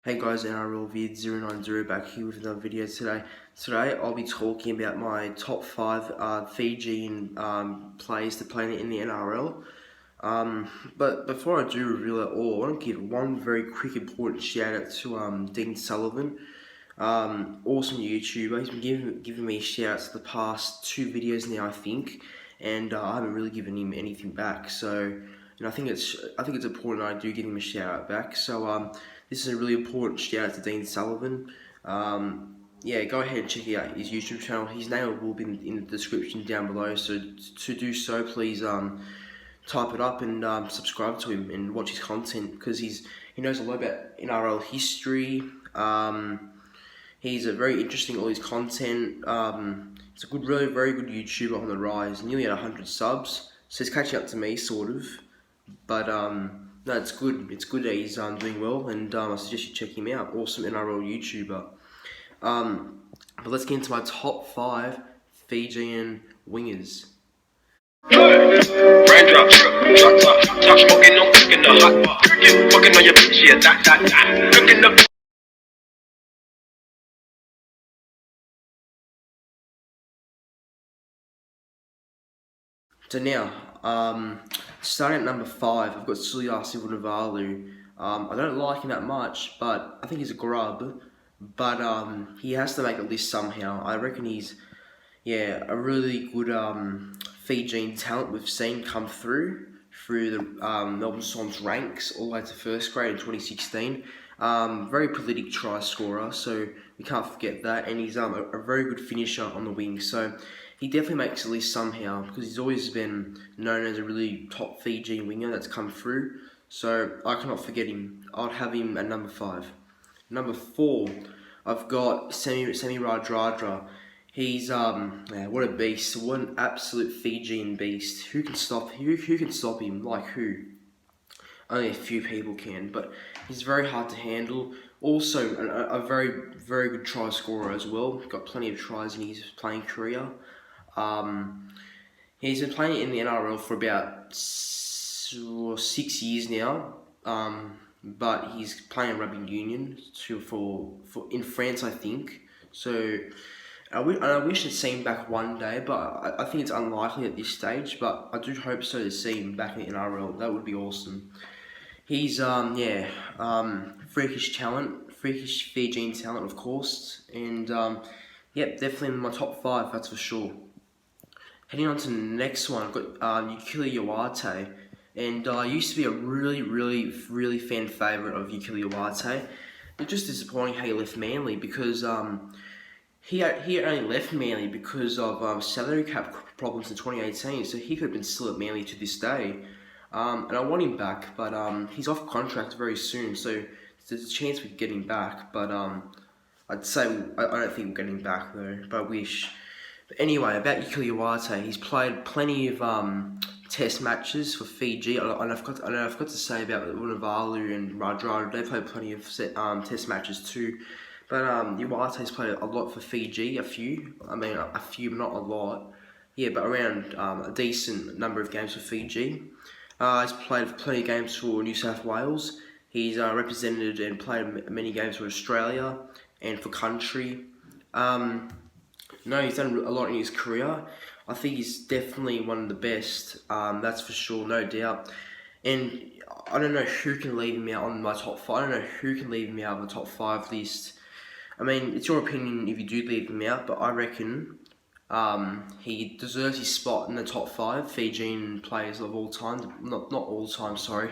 Hey guys, NRL vid 090 back here with another video today. Today I'll be talking about my top 5 Fijian players to play in the NRL. But before I do reveal it all, I want to give one very quick important shout out to Dean Sullivan. Awesome YouTuber. He's been giving me shout outs the past 2 videos now, I think, and I haven't really given him anything back. So, I think it's important I do give him a shout out back. So, this is a really important shout out to Dean Sullivan. Yeah, go ahead and check out his YouTube channel. His name will be in the description down below. So to do so, please type it up and subscribe to him and watch his content because he knows a lot about NRL history. He's a very interesting, all his content. He's a good, really very good YouTuber on the rise. Nearly at 100 subs, so he's catching up to me, sort of. But no, it's good. It's good that he's doing well, and I suggest you check him out. Awesome NRL YouTuber. But let's get into my top 5 Fijian wingers. Raindrops, top smoking, no cooking the hot bar. Fucking on your bitch, yeah, that. Cooking up. So now, starting at number 5, I've got Sullivan Also. I don't like him that much, but I think he's a grub. But he has to make a list somehow. I reckon he's, a really good Fijian talent we've seen come through the Melbourne Storm's ranks all the way to first grade in 2016. Very prolific try scorer, so we can't forget that. And he's a very good finisher on the wing. So he definitely makes a list somehow because he's always been known as a really top Fijian winger that's come through. So I cannot forget him. I'd have him at number 5. Number 4, I've got Semi Radradra. He's what a beast! What an absolute Fijian beast! Who can stop? Who can stop him? Like who? Only a few people can, but he's very hard to handle. Also, a very good try scorer as well. Got plenty of tries in his playing career. He's been playing in the NRL for about 6 years now. But he's playing rugby union for in France, I think. So I wish to see him back one day, but I think it's unlikely at this stage. But I do hope so to see him back in the NRL. That would be awesome. He's freakish talent, freakish Fijian talent, of course, and definitely in my top 5. That's for sure. Heading on to the next one, I've got Ukili Iwate. And I used to be a really fan favourite of Ukili Iwate. It's just disappointing how he left Manly because he only left Manly because of salary cap problems in 2018. So he could have been still at Manly to this day. And I want him back, but he's off contract very soon. So there's a chance we could get him back. But I'd say I don't think we'll get him back though. But I wish. But anyway, about Ukili Iwate, he's played plenty of Test matches for Fiji, and I forgot to say about Vunivalu and Radradra. They played plenty of Test matches too. But Iwate's played a lot for Fiji, a few, not a lot. Yeah, but around a decent number of games for Fiji. He's played plenty of games for New South Wales. He's represented and played many games for Australia and for country. No, he's done a lot in his career. I think he's definitely one of the best, that's for sure, no doubt. And I don't know who can leave him out on my top 5. I don't know who can leave him out on the top 5 list. I mean, it's your opinion if you do leave him out, but I reckon he deserves his spot in the top 5 Fijian players of all time. Not all time, sorry,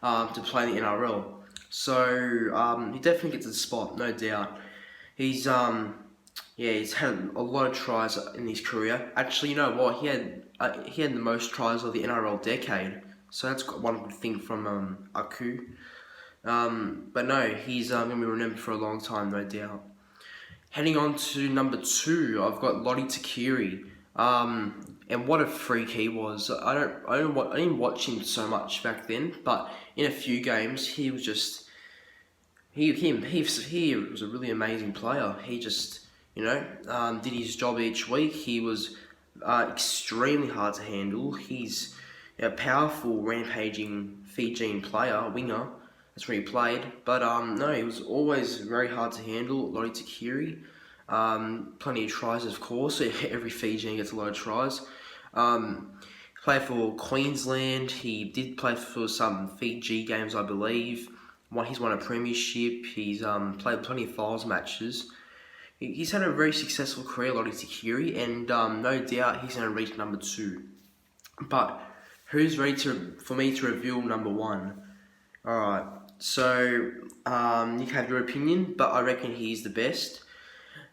to play in the NRL. So he definitely gets a spot, no doubt. He's he's had a lot of tries in his career. Actually, you know what? He had the most tries of the NRL decade. So that's one good thing from Aku. But no, he's going to be remembered for a long time, no doubt. Heading on to number 2, I've got Lottie Takiri. And what a freak he was. I didn't watch him so much back then, but in a few games, he was just he was a really amazing player. He just did his job each week. He was extremely hard to handle. He's a powerful, rampaging Fijian player, winger. That's where he played. But no, he was always very hard to handle. Lottie Takiri. Plenty of tries, of course. Every Fijian gets a lot of tries. Played for Queensland. He did play for some Fiji games, I believe. He's won a premiership. He's played plenty of finals matches. He's had a very successful career, Lottie Takiri, and no doubt he's going to reach number 2. But who's ready for me to reveal number 1? Alright, so you can have your opinion, but I reckon he's the best.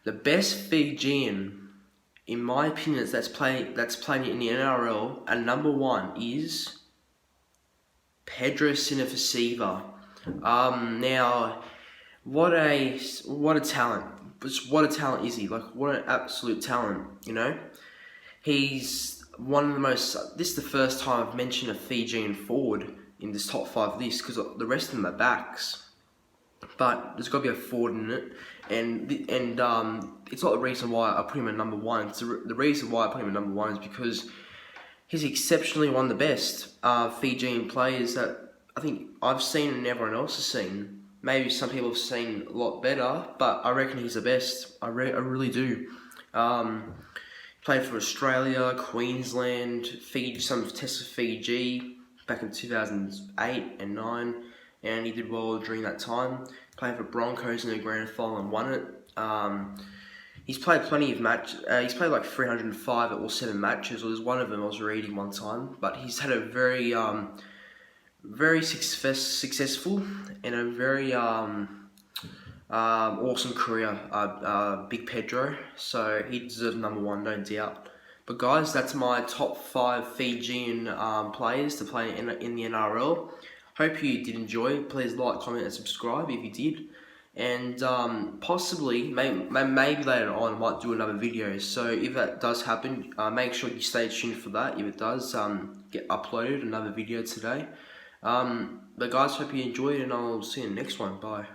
The best Fijian, in my opinion, that's playing in the NRL, and number 1 is Pedro Sinafasiva. Now, what a talent! What a talent is he? Like, what an absolute talent! You know, he's one of the most. This is the first time I've mentioned a Fijian forward in this top 5 list, because the rest of them are backs. But there's got to be a forward in it, and it's not the reason why I put him at number 1. It's the reason why I put him at number 1 is because he's exceptionally one of the best Fijian players that I think I've seen and everyone else has seen. Maybe some people have seen a lot better, but I reckon he's the best. I really do. Played for Australia, Queensland, Fiji, some tests for Fiji back in 2008 and 9, and he did well during that time. Played for Broncos in the grand final and won it. He's played plenty of matches. He's played like 305 or 7 matches. Or there's one of them I was reading one time, but he's had a very successful and a very awesome career, Big Pedro. So he deserves number 1, no doubt. But guys, that's my top 5 Fijian players to play in the NRL. Hope you did enjoy. Please like, comment, and subscribe if you did. And possibly, maybe later on, I might do another video. So if that does happen, make sure you stay tuned for that. If it does get uploaded, another video today. But guys, hope you enjoyed, and I'll see you in the next one. Bye.